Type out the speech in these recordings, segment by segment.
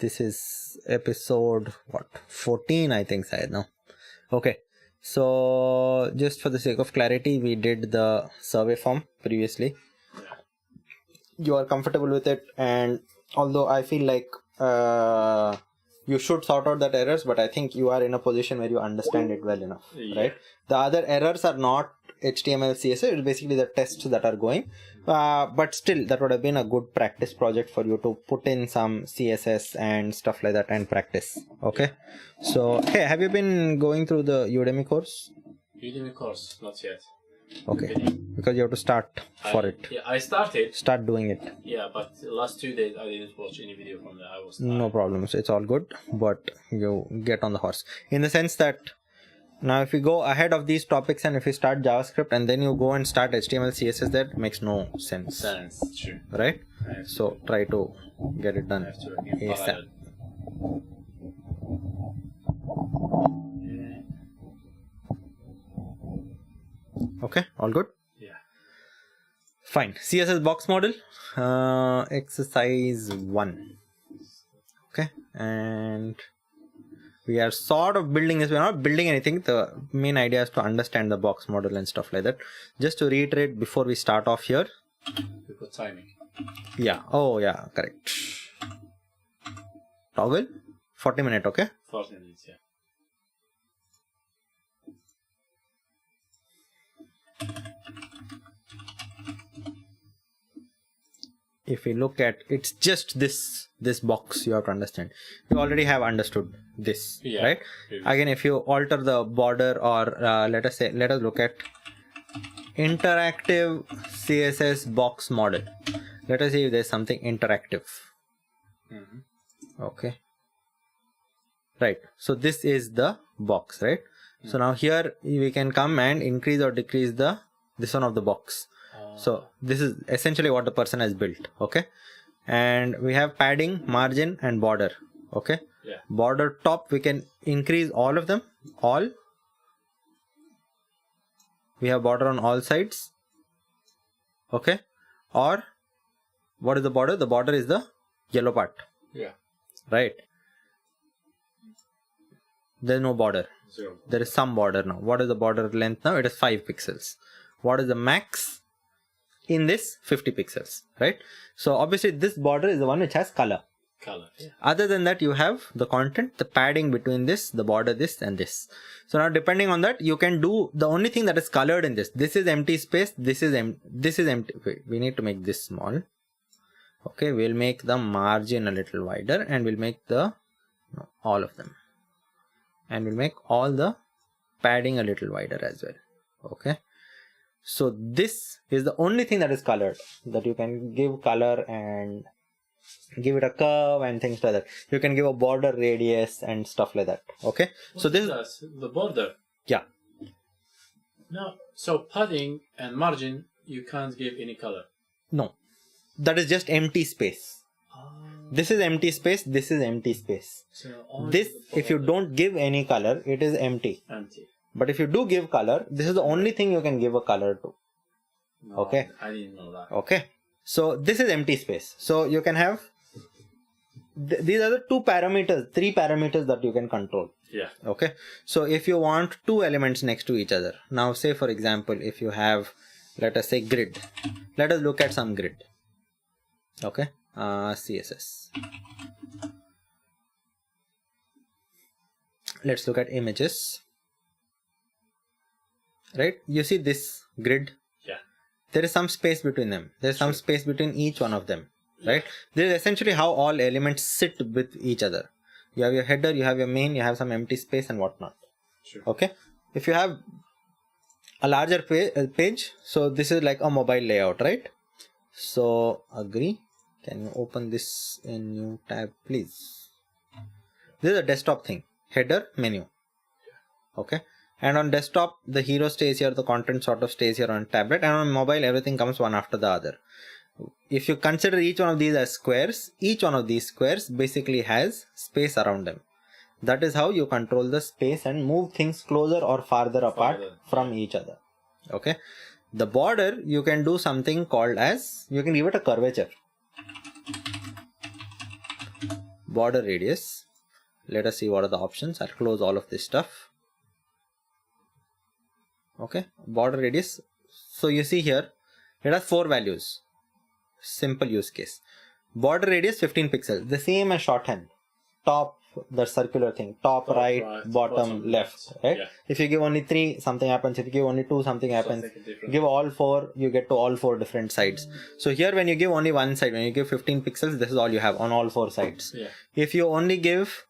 This is episode 14 I think शायद now. Okay, so just for the sake of clarity, we did the survey form previously. You are comfortable with it, and although I feel like you should sort out that errors, but I think you are in a position where you understand it well enough, right? The other errors are not HTML, CSS, it's basically the tests that are going, but still that would have been a good practice project for you to put in some CSS and stuff like that and practice. Okay, so hey, have you been going through the Udemy course? Udemy course, not yet. Okay, because you have to start for it. Yeah, I started. Start doing it. Yeah, but the last 2 days I didn't watch any video from there. I was tired. No problems, it's all good, but you get on the horse. In the sense that now if you go ahead of these topics and if you start JavaScript and then you go and start HTML, CSS, that makes no sense. True. Right? So try to get it done ASAP. Okay, all good? Yeah. Fine. CSS box model, exercise 1. Okay, and we are sort of building this. We are not building anything. The main idea is to understand the box model and stuff like that. Just to reiterate before we start off here. We put timing. Yeah. Oh yeah, correct. Toggle 40 minutes. Okay. 40 minutes. Yeah. If we look at, it's just this box you have to understand. You already have understood this, right? Again, if you alter the border, or let us look at interactive CSS box model. Let us see if there's something interactive. Okay, right, so this is the box, right? So now here we can come and increase or decrease this one of the box. So this is essentially what the person has built. Okay, and we have padding, margin and border. Okay, yeah. Border top, we can increase all of them, all. We have border on all sides. Okay, or what is the border? The border is the yellow part. Yeah, right. There is no border. 0. There is some border now. What is the border length now? It is 5 pixels. What is the max? In this 50 pixels, right? So obviously this border is the one which has color. Yeah. Other than that, you have the content, the padding between this, the border, this and this. So now depending on that, you can do the only thing that is colored in this. This is empty space. This is empty. Wait, we need to make this small. Okay, we'll make the margin a little wider, and we'll make all of them, and we'll make all the padding a little wider as well. Okay. So this is the only thing that is colored, that you can give color and give it a curve and things like that. You can give a border radius and stuff like that. Okay. What so this is the border. Yeah. No. So padding and margin, you can't give any color. No. That is just empty space. This is empty space. This is empty space. So this, if you don't give any color, it is empty. But if you do give color, this is the only thing you can give a color to. No, okay. I didn't know that. Okay. So this is empty space. So you can have, these are the 3 parameters that you can control. Yeah. Okay. So if you want 2 elements next to each other. Now say for example, if you have, let us say grid. Let us look at some grid. Okay. CSS. Let's look at images. Right, you see this grid. Yeah, there is some space between them. There is some space between each one of them, right? This is essentially how all elements sit with each other. You have your header, you have your main, you have some empty space and whatnot. Okay, if you have a larger page, so this is like a mobile layout, right? So agree. Can you open this in new tab, please? This is a desktop thing. Header, menu. Okay. And on desktop, the hero stays here, the content sort of stays here on tablet, and on mobile, everything comes one after the other. If you consider each one of these as squares, each one of these squares basically has space around them. That is how you control the space and move things closer or farther apart from each other. Okay. The border, you can do something called as, you can give it a curvature. border radius. Let us see what are the options. I'll close all of this stuff. Okay, border radius. So you see here, it has 4 values. Simple use case. Border radius 15 pixels, the same as shorthand. Top, the circular thing, top right, bottom left, right? Yeah. If you give only 3, something happens. If you give only 2, something happens. Give all 4, you get to all 4 different sides. So here when you give only one side, when you give 15 pixels, this is all you have on all 4 sides. Yeah. If you only give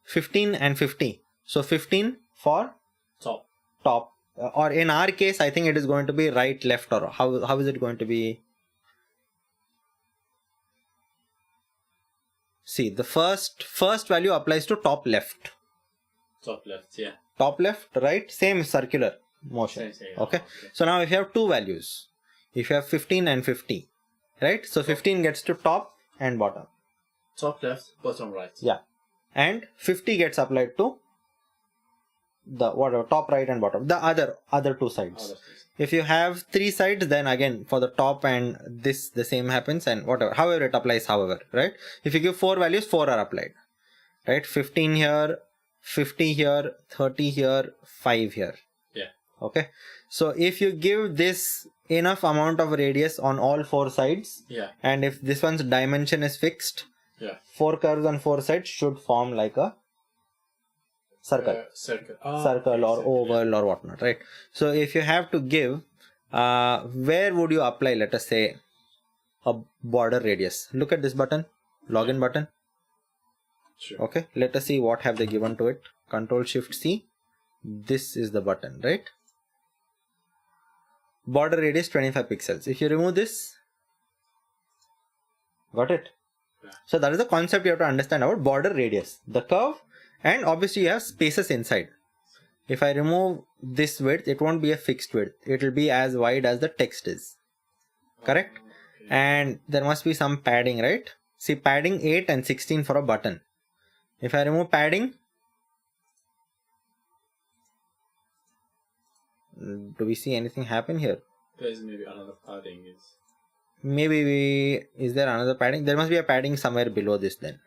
15 and 50, so 15 for top, or in our case I think it is going to be right, left, or how is it going to be? See, the first value applies to top left. Top left, yeah. Top left, right, same circular motion. Same. Okay. So now if you have 2 values, if you have 15 and 50, right? So 15 gets to top and bottom. Top left, bottom right. Yeah. And 50 gets applied to the whatever, top right and bottom, the other 2 sides. If you have 3 sides, then again for the top and this the same happens, and whatever, however it applies, right? If you give 4 values, 4 are applied, right? 15 here, 50 here, 30 here, 5 here. Yeah. Okay. So if you give this enough amount of radius on all 4 sides, yeah, and if this one's dimension is fixed, yeah, 4 curves on 4 sides should form like a circle, circle or oval or whatnot, right? So if you have to give, where would you apply, let us say, a border radius? Look at this button, login button. Sure. Okay, let us see what have they given to it. Control Shift C. This is the button, right? Border radius 25 pixels. If you remove this, got it? Yeah. So that is the concept you have to understand about border radius, the curve. And obviously you have spaces inside. If I remove this width, it won't be a fixed width. It will be as wide as the text is. Correct? Okay. And there must be some padding, right? See, padding 8 and 16 for a button. If I remove padding, do we see anything happen here? There's maybe another padding. Is there another padding? There must be a padding somewhere below this then.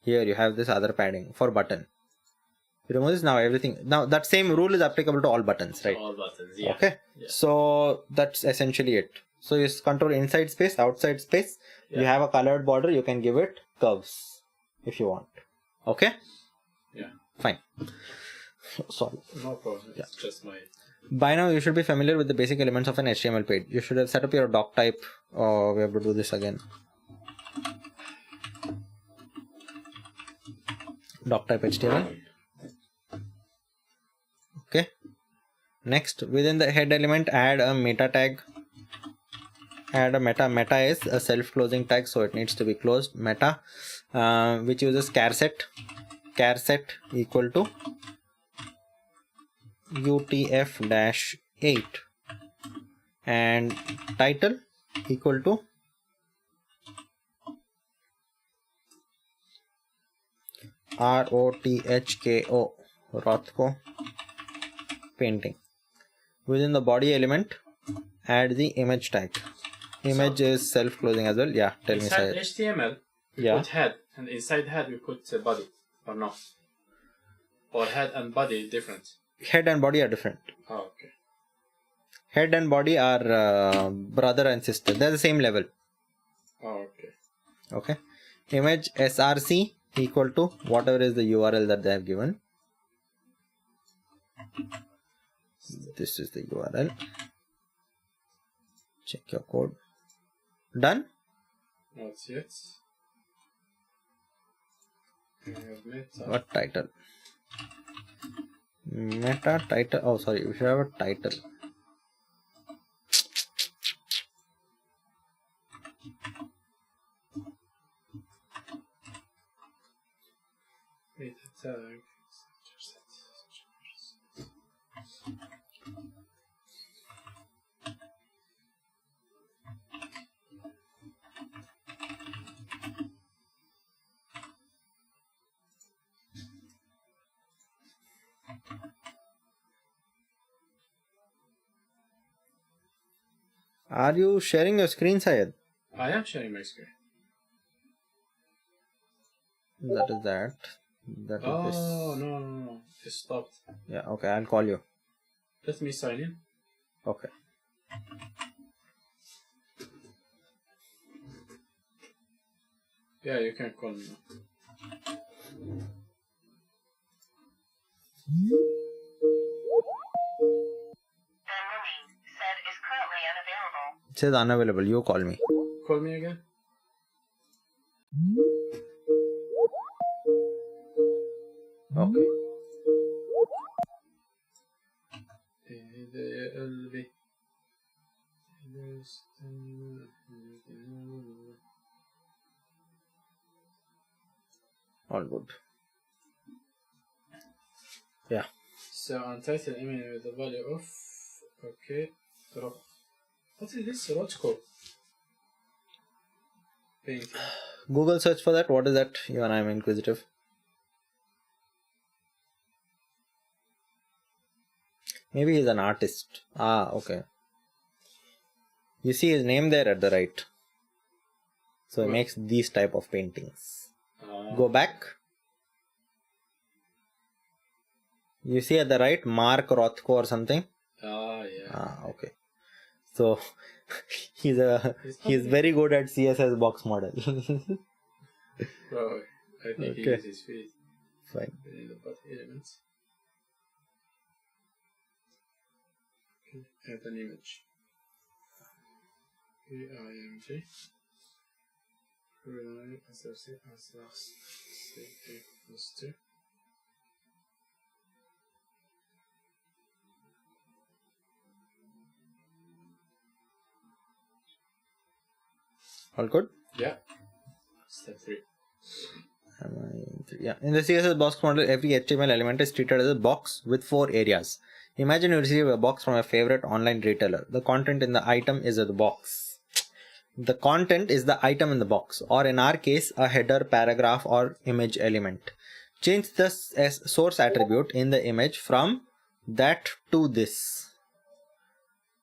Here you have this other padding for button. Remove this, now everything. Now that same rule is applicable to all buttons, right? All buttons, yeah. Okay. Yeah. So that's essentially it. So you control inside space, outside space. Yeah. You have a colored border. You can give it curves if you want. Okay. Yeah. Fine. Sorry. No problem. It's just my. By now you should be familiar with the basic elements of an HTML page. You should have set up your doc type. Oh, we have to do this again. Doc type HTML. Okay. Next, within the head element, add a meta tag. Add a meta. Meta is a self-closing tag, so it needs to be closed. Meta, which uses char set. Char set equal to UTF-8, and title equal to ROTHKO, Rothko painting. Within the body element, add the image tag. Image is self-closing as well. Yeah, tell me, inside Syed. HTML, we put head, and inside head we put body, or no? Or head and body different? Head and body are different. Oh, okay. Head and body are brother and sister. They're the same level. Oh, okay. Okay. Image src equal to whatever is the URL that they have given. This is the URL. Check your code. Done? Not yet. What title? Meta title. Oh, sorry. We should have a title. Meta tag. Are you sharing your screen, Syed? I am sharing my screen. That is that. That is this. Oh, no. It stopped. Yeah, okay, I'll call you. Let me sign in. Okay. Yeah, you can call me now. It says unavailable. You call me. Call me again. Okay. All good. Yeah. So untitled image with the value of okay. What is this Rochko painting? Google search for that. What is that? Even I'm inquisitive. Maybe he's an artist. Ah, okay. You see his name there at the right. So he makes these type of paintings. Go back. You see at the right, Mark Rothko or something. Ah, yeah. Ah, okay. So he's very good at CSS box model. Oh, I think he uses his feet. Fine. In the path elements. Okay, add an image. PIMG. All good? Yeah. Step 3. Yeah. In the CSS box model, every HTML element is treated as a box with 4 areas. Imagine you receive a box from a favorite online retailer. The content in the item is in the box. The content is the item in the box, or in our case, a header, paragraph, or image element. Change the source attribute in the image from that to this.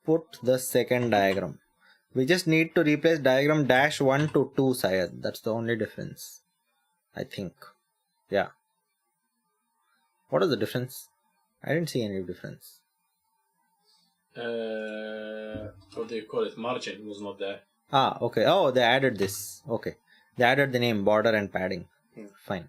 Put the second diagram. We just need to replace diagram -1 to 2, Syed. That's the only difference, I think. Yeah. What is the difference? I didn't see any difference. What do you call it? Margin was not there. Ah, okay. Oh, they added this. Okay. They added the name, border and padding. Fine.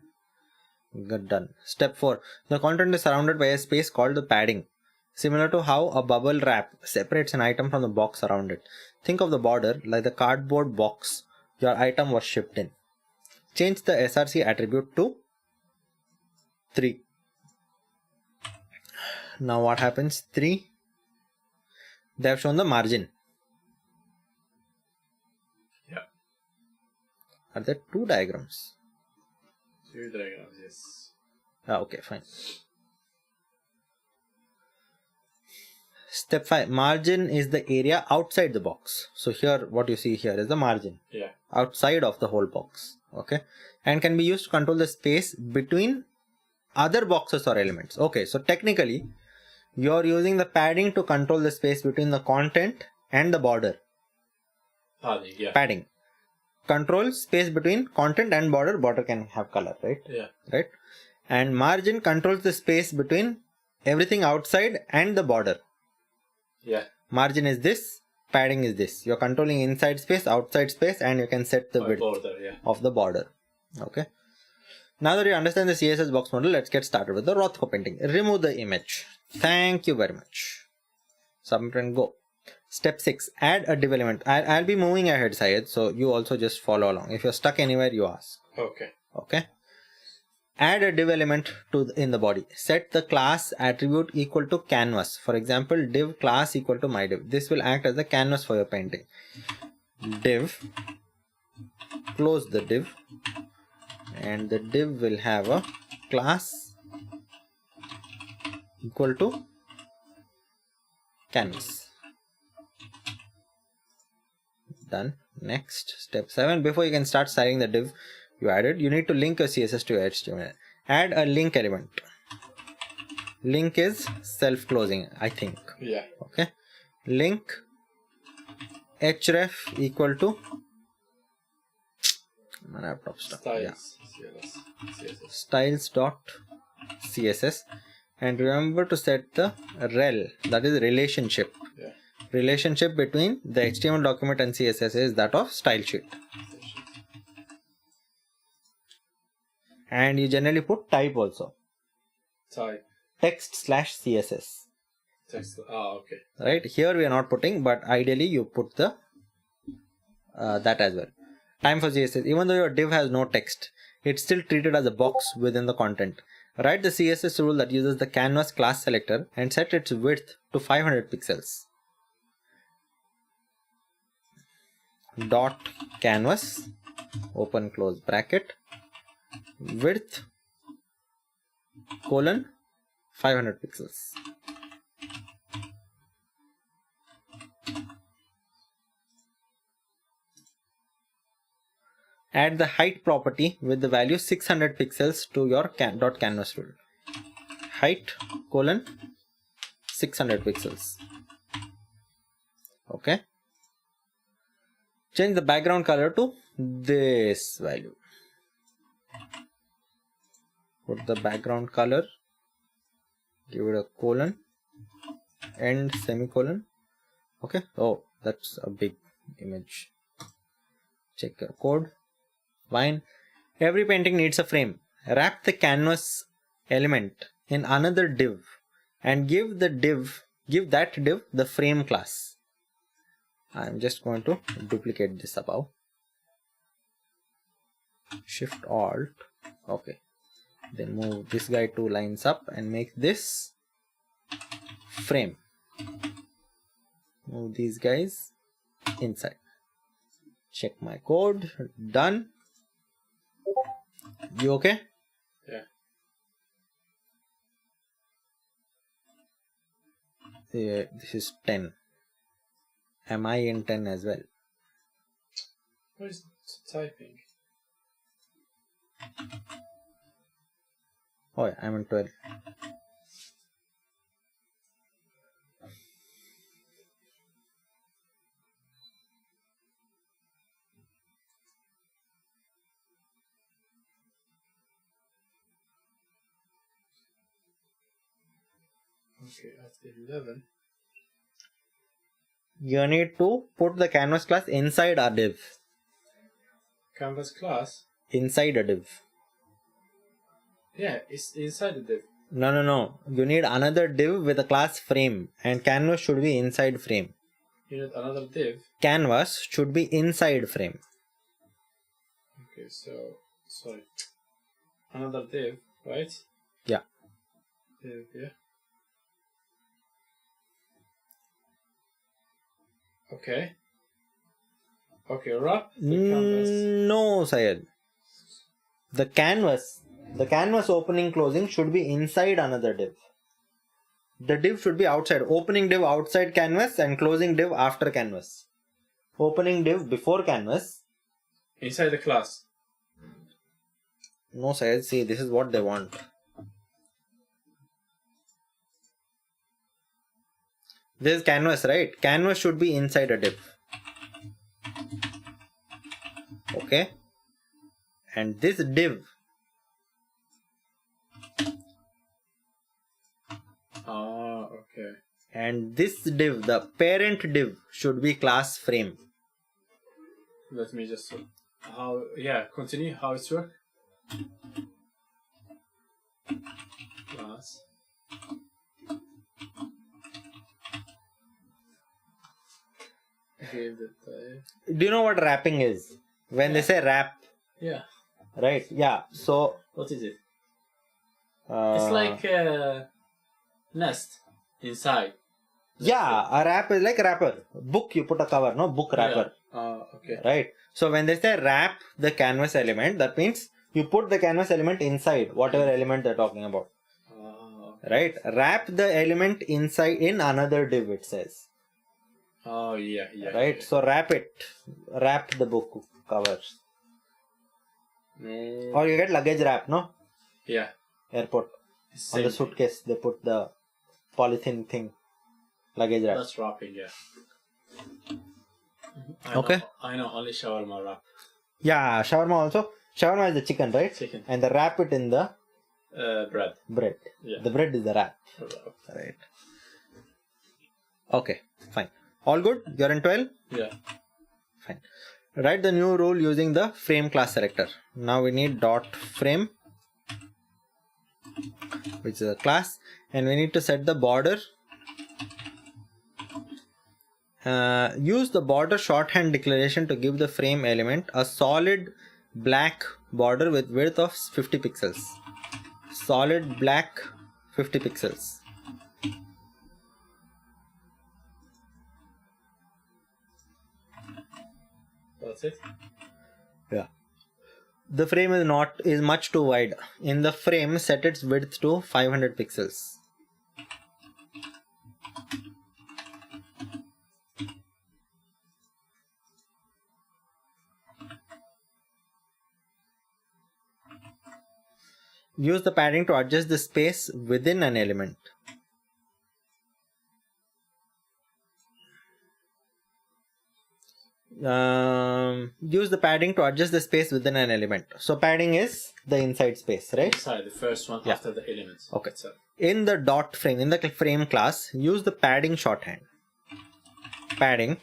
Good, done. Step 4. The content is surrounded by a space called the padding. Similar to how a bubble wrap separates an item from the box around it. Think of the border like the cardboard box your item was shipped in. Change the SRC attribute to 3. Now what happens? 3. They have shown the margin. Yeah. Are there 2 diagrams? 2 diagrams, yes. Ah, okay, fine. Step 5. Margin is the area outside the box. So here, what you see here is the margin. Yeah. Outside of the whole box. Okay. And can be used to control the space between other boxes or elements. Okay. So technically, you're using the padding to control the space between the content and the border. Padding, yeah. Padding. Control space between content and border. Border can have color, right? Yeah. Right. And margin controls the space between everything outside and the border. Yeah. Margin is this, padding is this. You're controlling inside space, outside space, and you can set the width of the border. Okay. Now that you understand the CSS box model, let's get started with the Rothko painting. Remove the image. Thank you very much. Submit and go. Step 6. Add a div element. I'll be moving ahead, Syed, so you also just follow along. If you're stuck anywhere, you ask. Okay. Okay. Add a div element in the body. Set the class attribute equal to canvas. For example, div class equal to my div. This will act as the canvas for your painting. Div. Close the div. And the div will have a class equal to canvas. Done. Next, step 7. Before you can start styling the div you added, you need to link your CSS to your HTML. Add a link element. Link is self-closing, I think. Yeah. Okay. Link href equal to My laptop stuck. Styles. Yeah. CSS. Styles.css, and remember to set the rel, that is relationship. Yeah. Relationship between the HTML document and CSS is that of style sheet. And you generally put type also. Type. Text/CSS. Text. Okay. Right, here we are not putting, but ideally you put the that as well. Time for CSS. Even though your div has no text, it's still treated as a box within the content. Write the CSS rule that uses the canvas class selector and set its width to 500 pixels. Dot canvas, open close bracket, width colon 500 pixels. Add the height property with the value 600 pixels to your dot canvas rule. Height colon 600 pixels. Okay. Change the background color to this value. Put the background color, give it a colon, end semicolon. Okay. Oh, that's a big image. Check your code. Fine. Every painting needs a frame. Wrap the canvas element in another div and give that div the frame class. I'm just going to duplicate this above. Shift Alt. Okay. Then move this guy 2 lines up and make this frame. Move these guys inside. Check my code. Done. You okay? Yeah. This is 10. Am I in 10 as well? What is typing? Oh, yeah, I'm in 12. Okay, at 11. You need to put the canvas class inside a div. Canvas class? Inside a div. Yeah, it's inside the div. No. You need another div with a class frame, and canvas should be inside frame. You need another div? Canvas should be inside frame. Okay, so, sorry. Another div, right? Yeah. Div, yeah. Okay. Okay, wrap the canvas. No, Syed. The canvas opening closing should be inside another div. The div should be outside. Opening div outside canvas and closing div after canvas. Opening div before canvas. Inside the class. No, Syed. See, this is what they want. This is canvas, right? Canvas should be inside a div. Okay. And this div. Okay. And this div, the parent div, should be class frame. Let me just continue how it's work. Class. Give the type. Do you know what wrapping is? When they say wrap, Yeah. right? Yeah. So What is it? It's like a nest inside. yeah, a wrap is like a wrapper. Book, you put a cover, no? Book wrapper. Yeah. Okay. Right. So when they say wrap the canvas element, that means you put the canvas element inside whatever element they're talking about. Okay. Right. Wrap the element inside in another div, it says. Oh yeah. Right. Yeah. So wrap it. Wrap the book cover. Or you get luggage wrap, no? Yeah. Airport. On the suitcase, they put the polythene thing. Luggage wrap. That's wrapping, yeah. Okay. I know only shawarma wrap. Yeah, shawarma also. Shawarma is the chicken, right? Chicken. And they wrap it in the Bread. bread. Yeah. The bread is the wrap. Right. Okay, fine. All good? You're in 12? Yeah. Fine. Write the new rule using the frame class selector. Now we need dot frame, which is a class, and we need to set the border. Use the border shorthand declaration to give the frame element a solid black border with width of 50 pixels. Solid black 50 pixels. That's it. Yeah. The frame is much too wide. In the frame, set its width to 500 pixels. Use the padding to adjust the space within an element. Use the padding to adjust the space within an element. So padding is the inside space, right? Inside, the first one after the elements. Okay. Itself. In the dot frame, in the frame class, use the padding shorthand. Padding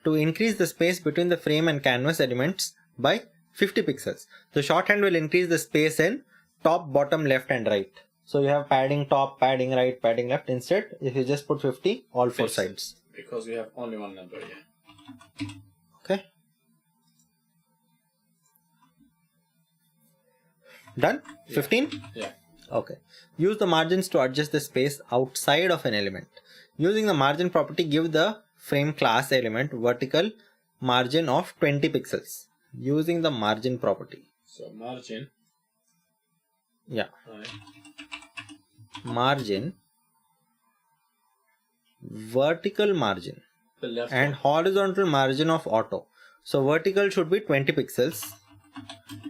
to increase the space between the frame and canvas elements by 50 pixels. The shorthand will increase the space in top, bottom, left and right. So you have padding top, padding right, padding left. Instead, if you just put 50, all four sides. Because we have only one number here. Okay. Done? 15? Yeah. Okay. Use the margins to adjust the space outside of an element. Using the margin property, give the frame class element vertical margin of 20 pixels. Using the margin property. So margin. Yeah. Right. Margin. Vertical margin. The left and one. horizontal margin of auto. So vertical should be 20 pixels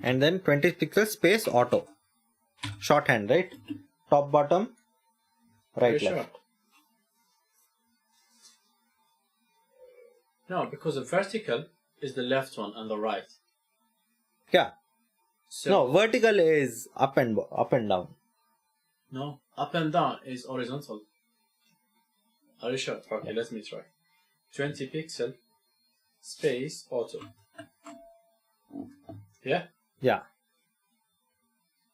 and then 20 pixels space auto. Shorthand, right? Top, bottom, right, Very left. short. No, because the vertical is the left one and the right. Yeah. So No, vertical is up and down. no, up and down is horizontal. Are you sure? Okay, let me try. 20 pixel space auto. Yeah? Yeah.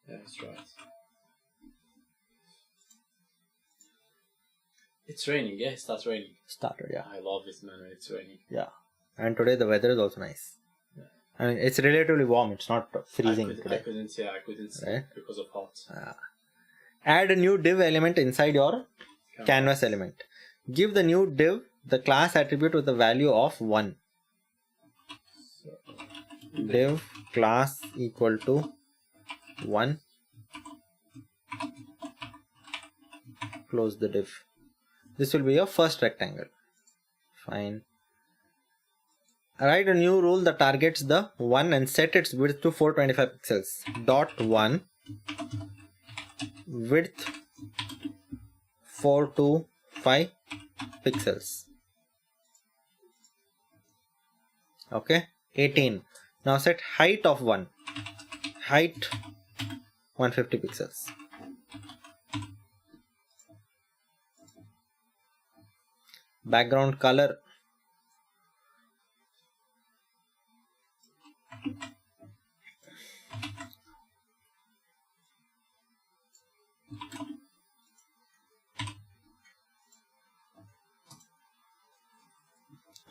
Yeah, that's right. It's raining, yeah? It starts raining. Started, yeah. I love it, man, when it's raining. Yeah. And today the weather is also nice. Yeah. I mean, it's relatively warm. It's not freezing I today. couldn't see Right? because of hot. Add a new div element inside your canvas element. Give the new div the class attribute with the value of 1. Div class equal to 1. Close the div. This will be your first rectangle. Fine. Write a new rule that targets the 1 and set its width to 425 pixels. Dot 1 width 425 pixels. Okay. 18. Now set height of 1. Height 150 pixels. Background color.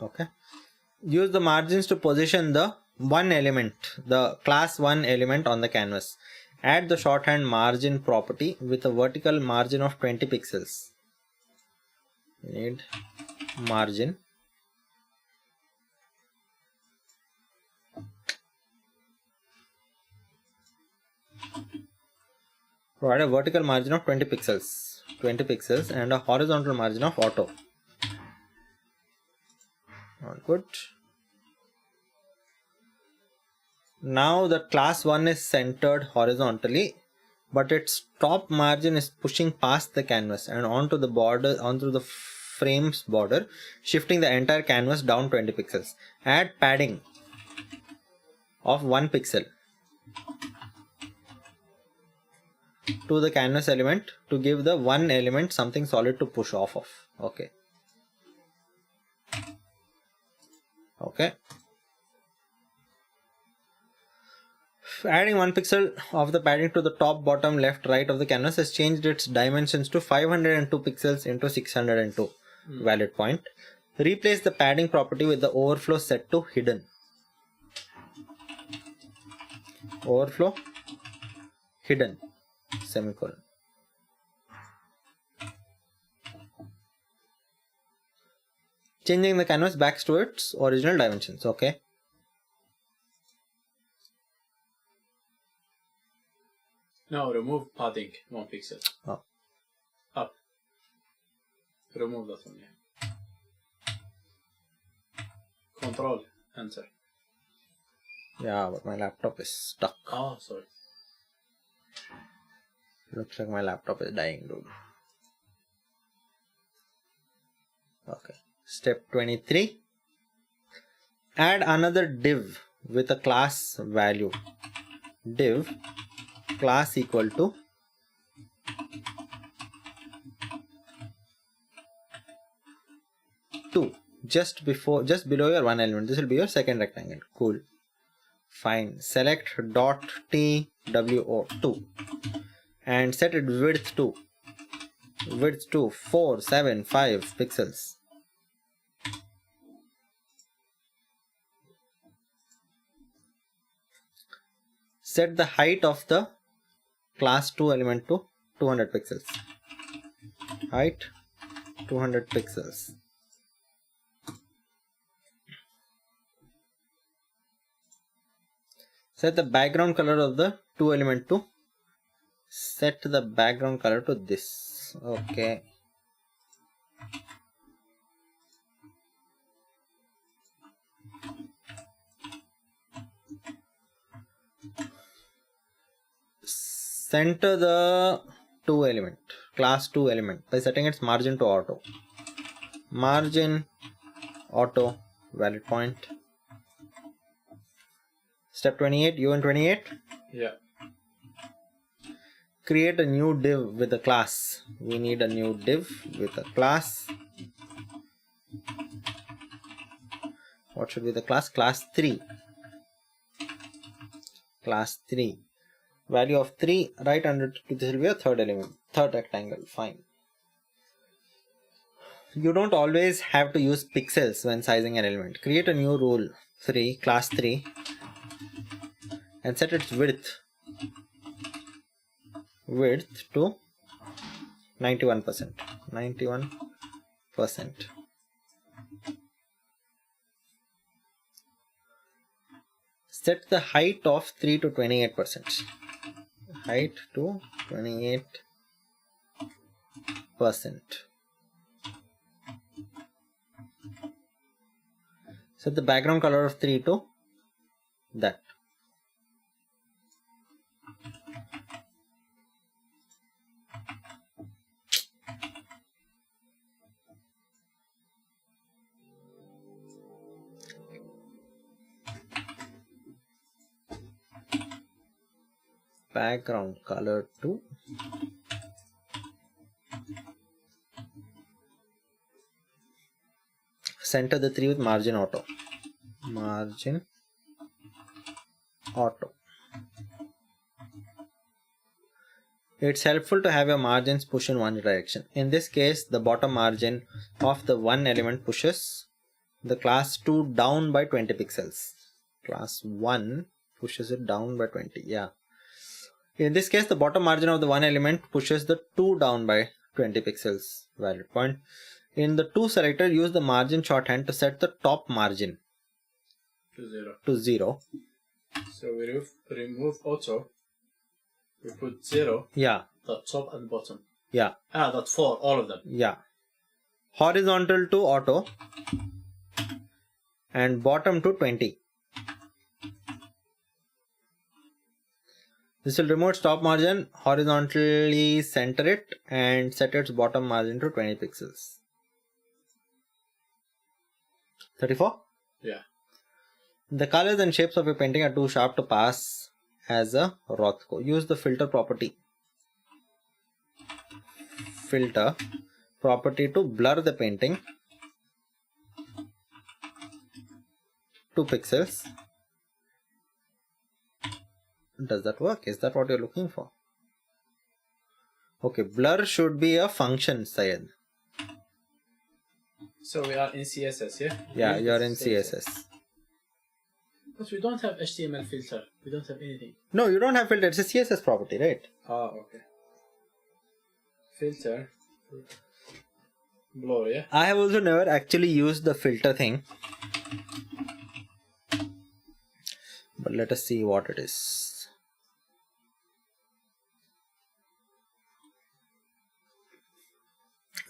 Okay. Use the margins to position the class 1 element on the canvas. Add the shorthand margin property with a vertical margin of 20 pixels. We need margin. Provide a vertical margin of 20 pixels and a horizontal margin of auto. Not good. Now the class 1 is centered horizontally, but its top margin is pushing past the canvas and onto the frame's border, shifting the entire canvas down 20 pixels. Add padding. of 1 pixel to the canvas element to give the one element something solid to push off of. Okay. Okay. Adding 1 pixel of the padding to the top, bottom, left, right of the canvas has changed its dimensions to 502 pixels into 602. Valid point. Replace the padding property with the overflow set to hidden. Overflow hidden semicolon. Changing the canvas back to its original dimensions. Okay. Now remove padding 1 pixel. Oh. Up. Remove that one, yeah. Control, enter. Yeah, but my laptop is stuck. Oh, sorry. Looks like my laptop is dying, dude. Okay. Step 23. Add another div with a class value. Div class equal to two. Just below your one element. This will be your second rectangle. Cool. Fine. Select dot two and set its width to 475 pixels. Set the height of the class 2 element to 200 pixels. Height 200 pixels. Set the background color of the 2 element to this. Okay. Center the class 2 element by setting its margin to auto. Margin auto, valid point. Step 28, UN28. Yeah. Create a new div with a class. We need a new div with a class. What should be the class? Class 3. Class 3. Value of 3, right under this will be a third element, third rectangle. Fine. You don't always have to use pixels when sizing an element. Create a new rule, class 3, and set its width to 91%. 91%. Set the height of 3 to 28%. Height to 28%. Set the background color of 3 to that. Background color to center the 3 with margin auto. Margin auto. It's helpful to have your margins push in one direction. In this case, the bottom margin of the one element pushes the class 2 down by 20 pixels. Class 1 pushes it down by 20. Yeah. In this case, the bottom margin of the one element pushes the 2 down by 20 pixels. Valid point. In the 2 selector, use the margin shorthand to set the top margin to 0. So we remove auto. We put 0. Yeah. The top and bottom. Yeah. That's 4, all of them. Yeah. Horizontal to auto and bottom to 20. This will remove its top margin, horizontally center it, and set its bottom margin to 20 pixels. 34? Yeah. The colors and shapes of your painting are too sharp to pass as a Rothko. Use the filter property. Filter property to blur the painting 2 pixels. Does that work? Is that what you're looking for? Okay, blur should be a function, Syed. So we are in CSS, yeah? Yeah, you're in CSS. But we don't have HTML filter. We don't have anything. No, you don't have filter. It's a CSS property, right? Ah, okay. Filter. Blur, yeah? I have also never actually used the filter thing. But let us see what it is.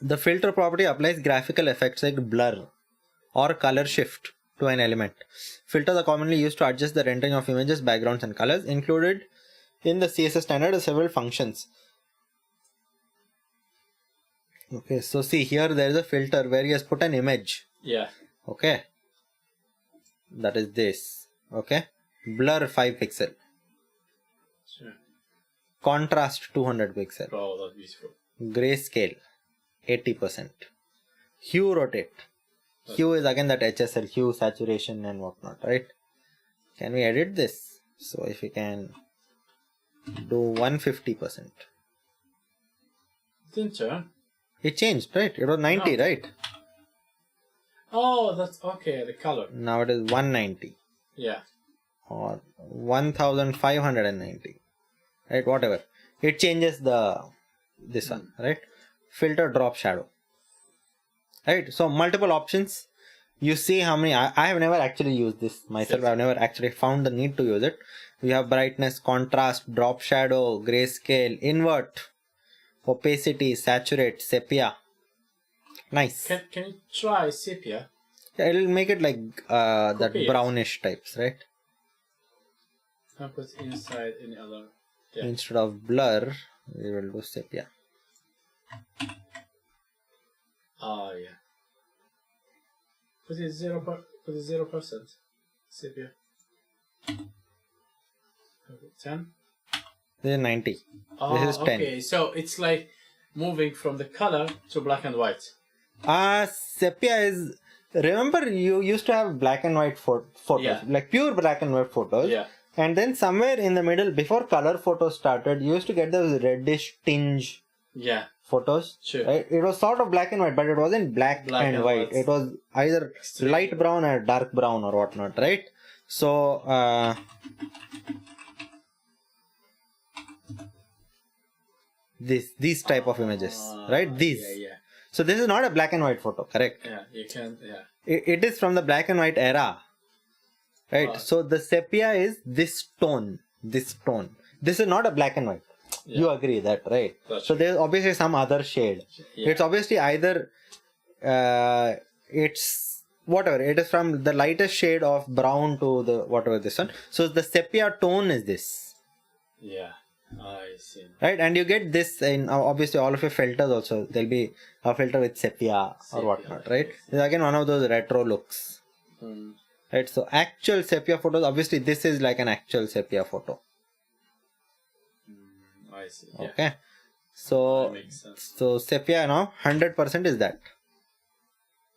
The filter property applies graphical effects like blur or color shift to an element. Filters are commonly used to adjust the rendering of images, backgrounds, and colors. Included in the CSS standard are several functions. Okay, so see here there is a filter where he has put an image. Yeah. Okay, that is this. Okay, blur 5 pixel, Sure. contrast 200 pixel, Oh, that's beautiful. grayscale 80%, hue rotate. Hue is again that HSL, hue, saturation and whatnot, right? Can we edit this? So if we can do 150%. Didn't turn. It changed, right? It was 90, No. right? Oh, that's okay. The color. Now it is 190 Yeah. or 1590, right? Whatever. It changes this one, right? Filter drop shadow, right? So multiple options. You see how many. I have never actually used this myself. Yes. I've never actually found the need to use it. We have brightness, contrast, drop shadow, grayscale, invert, opacity, saturate, sepia. Nice. Can you try sepia? Yeah, it'll make it like that Copy it. brownish types, right? Can put inside any other. Yeah. Instead of blur, we will do sepia. Ah, yeah. Put it 0%. Sepia. 10. This is 90. Oh, This is 10. okay. So it's like moving from the color to black and white. Sepia is. Remember, you used to have black and white photos, Yeah. like pure black and white photos. Yeah. And then somewhere in the middle, before color photos started, you used to get those reddish tinge Yeah. photos. Sure. Right? It was sort of black and white, but it wasn't black and white. white. It was either Extreme. light brown or dark brown or whatnot, right? So, these type of images, right? These. Yeah, yeah. So this is not a black and white photo, correct? Yeah, you can, yeah. It is from the black and white era, right? So the sepia is this tone. This is not a black and white. Yeah. You agree that, right? That's so true. there's obviously some other shade. Yeah. It's obviously either it's whatever. It is from the lightest shade of brown to the whatever this one. So the sepia tone is this. Yeah, I see. Right, and you get this in obviously all of your filters also. There'll be a filter with sepia or whatnot, right? This is again one of those retro looks, right? So actual sepia photos, obviously this is like an actual sepia photo. I see. Yeah. Okay, so That makes sense. so sepia now 100% is that,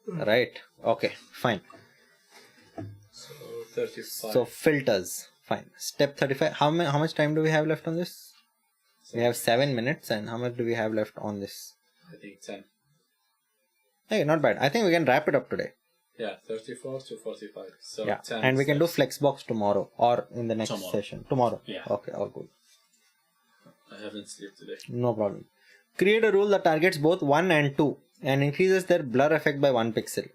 right? Okay, fine. So 35. So filters, fine. Step 35. How much time do we have left on this? We have 7 minutes, and how much do we have left on this? I think 10. Hey, not bad. I think we can wrap it up today. Yeah, 34 to 45. So Yeah, 10 and we can do steps. Flexbox tomorrow or in the next Tomorrow. session. Tomorrow. Yeah. Okay, all good. I haven't slept today. No problem. Create a rule that targets both 1 and 2 and increases their blur effect by 1 pixel.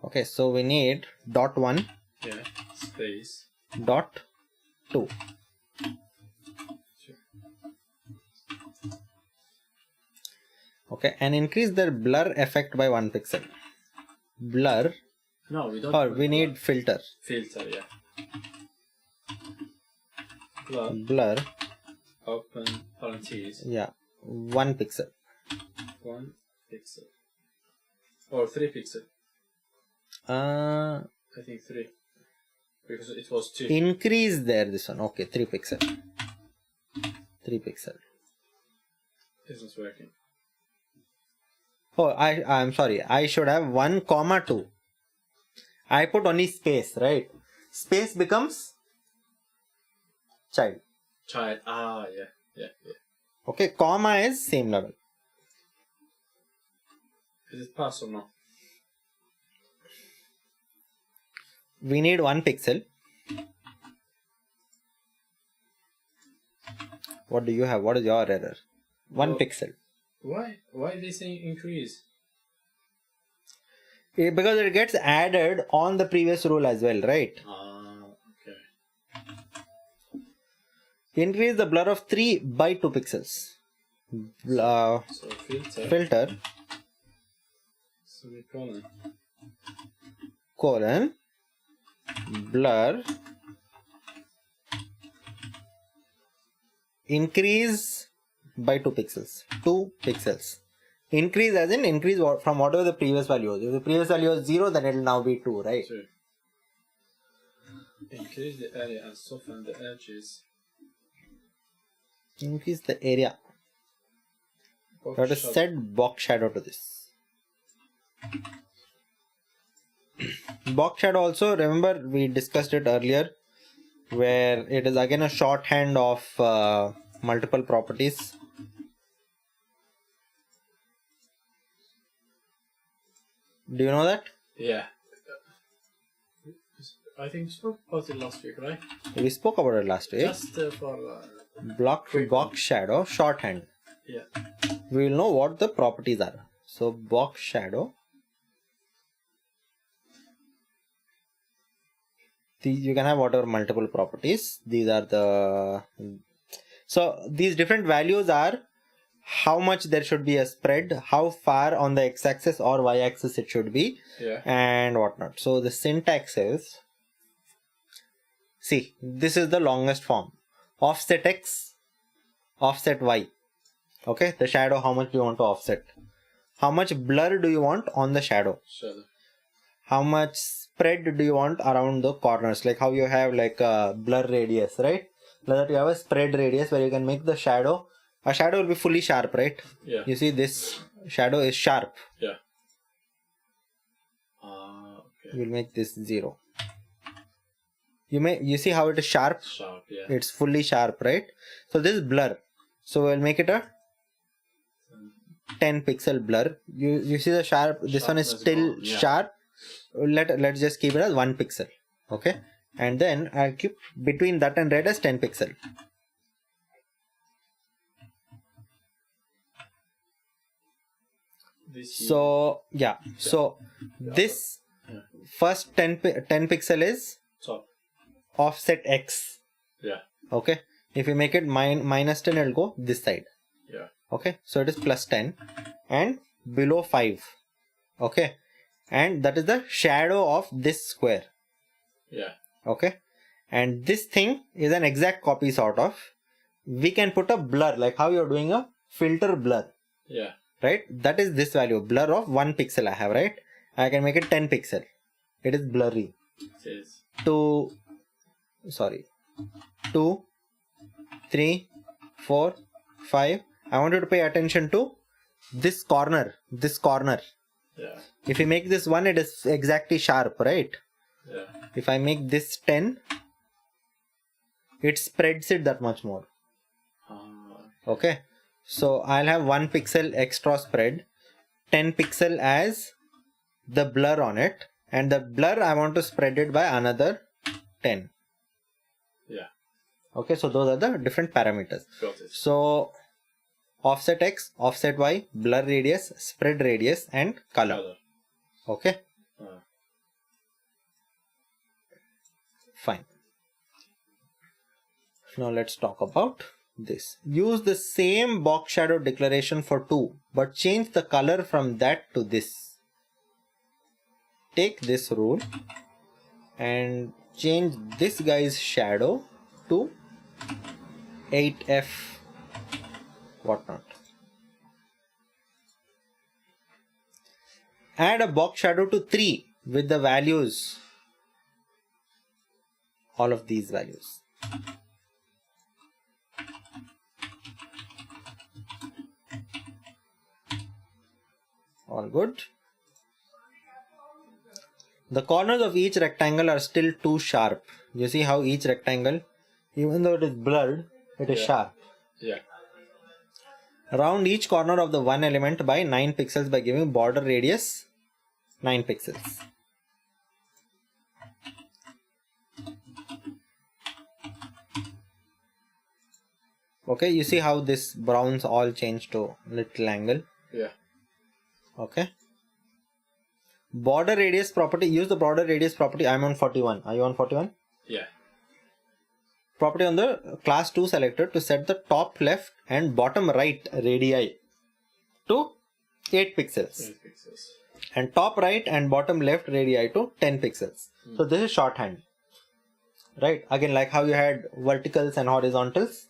Okay, so we need dot 1, Yeah, space. dot 2. Sure. Okay, and increase their blur effect by 1 pixel. Blur, No, we don't. or put we blur. need filter. filter, yeah. Blur, Blur, open parentheses, yeah, 1 pixel. 1 pixel. Or 3 pixel. Uh, I think 3. Because it was 2. Increase there, this one. Okay, 3 pixel. 3 pixel. It's not working. Oh, I'm sorry. I should have 1 comma 2. I put only space, right? Space becomes child. Child. Ah, yeah. Okay, comma is same level. Is it pass or no? We need 1 pixel. What do you have? What is your error? 1 pixel. Why? Why they say increase? Because it gets added on the previous rule as well, right? Ah, okay. Increase the blur of 3 by 2 pixels. So Filter colon blur increase by 2 pixels. 2 pixels. Increase as in increase from whatever the previous value was. If the previous value was 0, then it will now be 2, right? Sure. Increase the area and soften the edges. Increase the area. You have to set box shadow to this. Box shadow also, remember we discussed it earlier, where it is again a shorthand of multiple properties. Do you know that? Yeah. I think we spoke about it last week, right? We spoke about it last week. Just for Box shadow, shorthand. yeah. We will know what the properties are. So box shadow. You can have whatever multiple properties. These are the. So these different values are how much there should be a spread, how far on the x-axis or y-axis it should be, and whatnot. So the syntax is, see, this is the longest form. Offset x, offset y. Okay, the shadow, how much do you want to offset? How much blur do you want on the shadow? How much spread do you want around the corners? Like how you have like a blur radius, right? Like that you have a spread radius where you can make the shadow. A shadow will be fully sharp, right? Yeah. You see this shadow is sharp. Yeah. Okay. We'll make this 0. You see how it is sharp? Sharp, yeah. It's fully sharp, right? So this is blur. So we'll make it a 10 pixel blur. You see the sharp, this one is still sharp. Let's just keep it as 1 pixel. Okay. And then I'll keep between that and red as 10 pixel. So yeah, so this first 10 pixel is offset x. Yeah. Okay. If you make it minus 10, it will go this side. Yeah. Okay. So it is plus 10 and below 5. Okay. And that is the shadow of this square. Yeah. Okay. And this thing is an exact copy sort of. We can put a blur, like how you're doing a filter blur. Yeah. Right? That is this value. Blur of 1 pixel I have, right? I can make it 10 pixel. It is blurry. It is. 2, 3, 4, 5. I want you to pay attention to this corner. Yeah. If you make this 1, it is exactly sharp, right? Yeah. If I make this 10, it spreads it that much more. Okay. So I'll have 1 pixel extra spread, 10 pixel as the blur on it, and the blur I want to spread it by another 10. Yeah. Okay, so those are the different parameters. Got it. So offset x, offset y, blur radius, spread radius, and color. Okay. Fine. Now let's talk about this. Use the same box shadow declaration for 2, but change the color from that to this. Take this rule and change this guy's shadow to 8F whatnot. Add a box shadow to 3 with the values all of these values. All good. The corners of each rectangle are still too sharp. You see how each rectangle, even though it is blurred, it is sharp. Yeah. Round each corner of the one element by 9 pixels by giving border radius 9 pixels. Okay, you see how this browns all change to little angle. Yeah. Okay. Border radius property, use the border radius property. I'm on 41. Are you on 41? Yeah. Property on the class 2 selector to set the top left and bottom right radii to 8 pixels. 8 pixels. And top right and bottom left radii to 10 pixels. So this is shorthand. Right? Again, like how you had verticals and horizontals.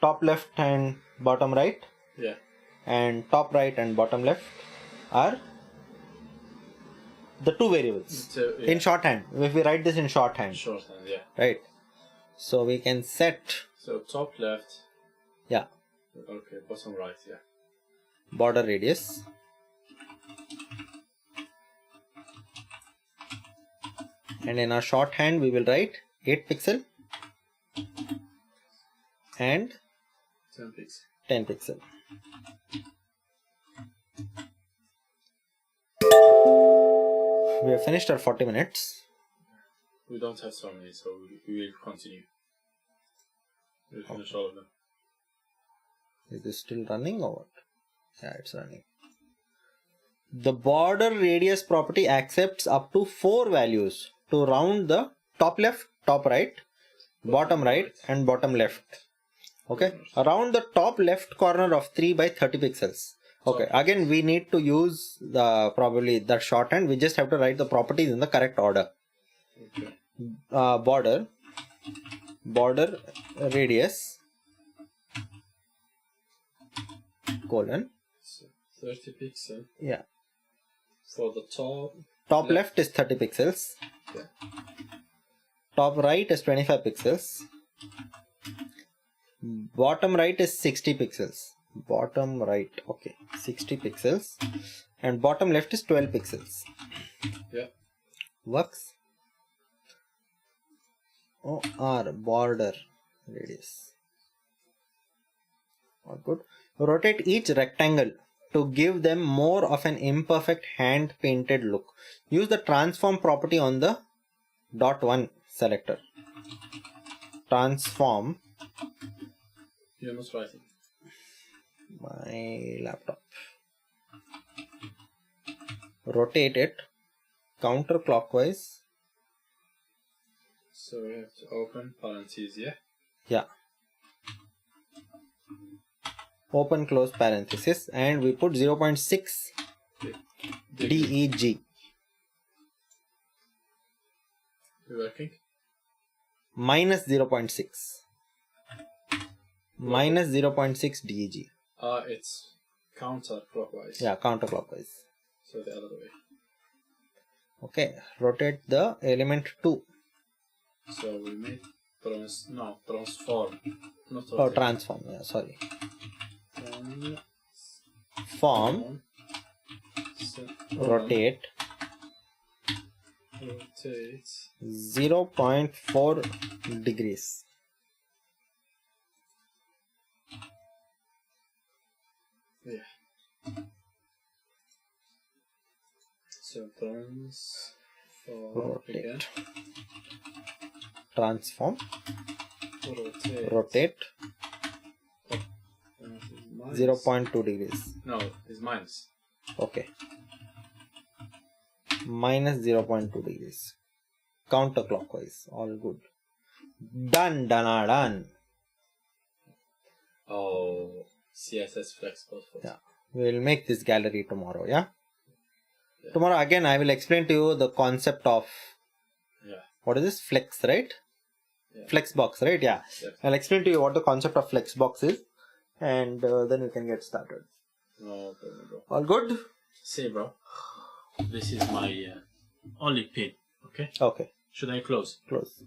Top left and bottom right. Yeah. And top right and bottom left are the two variables. So, yeah. In shorthand. If we write this in shorthand. Shorthand, yeah. Right. So we can set. So top left. Yeah. Okay, bottom right, yeah. Border radius. And in our shorthand we will write 8 pixel and 10 pixels. 10 pixel. We have finished our 40 minutes. We don't have so many, so we will continue. We'll finish all of them. Is this still running or what? Yeah, it's running. The border radius property accepts up to 4 values to round the top left, top right, bottom right and bottom left. Okay, around the top left corner of 3 by 30 pixels. Okay, again we need to use the probably that shorthand. We just have to write the properties in the correct order. Okay. Border radius colon. So 30 pixels. Yeah. For the Top left is 30 pixels. Okay. Top right is 25 pixels. Bottom right is 60 pixels. Bottom right, okay, 60 pixels. And bottom left is 12 pixels. Yeah. Works. OR border radius. All good. Rotate each rectangle to give them more of an imperfect hand painted look. Use the transform property on the dot one selector. Transform. You're not writing. My laptop. Rotate it counterclockwise. So we have to open parentheses, yeah? Yeah. Open close parenthesis and we put 0.6 DEG. You working? Minus 0.6. Minus 0.6 DEG. It's counterclockwise. Yeah, counterclockwise. So the other way. Okay, rotate the element 2. So we made transform. Not Oh, transform. Yeah, sorry. Form. Rotate. Rotate. 0.4 degrees. Yeah. So transform again. Transform. Rotate. Rotate. 0.2 degrees. No, it's minus. Okay. Minus 0.2 degrees. Counterclockwise. All good. Done. Oh, CSS flexible. Yeah. We'll make this gallery tomorrow. Yeah. Tomorrow again I will explain to you the concept of what is this? Flex, right? Yeah. Flexbox, right? Yeah. Yes. I'll explain to you what the concept of Flexbox is and then we can get started. No problem, bro. All good? See, bro. This is my only pin. Okay? Okay. Should I close? Close.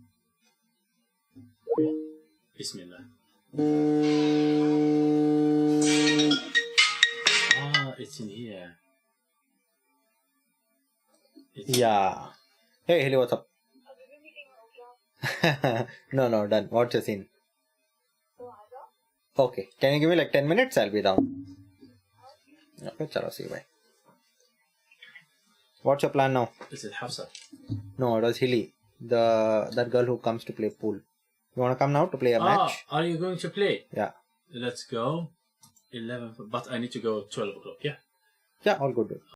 Okay. Bismillah. Ah, it's in here. Yeah. Hey, Hilly, what's up? No, done. What's your scene? Okay. Can you give me like 10 minutes? I'll be down. Okay, chalo, see you. Bye. What's your plan now? Is it Hafsa? No, it was Hilly. That girl who comes to play pool. You wanna come now to play a match? Are you going to play? Yeah. Let's go. 11, but I need to go 12 o'clock, yeah? Yeah, all good.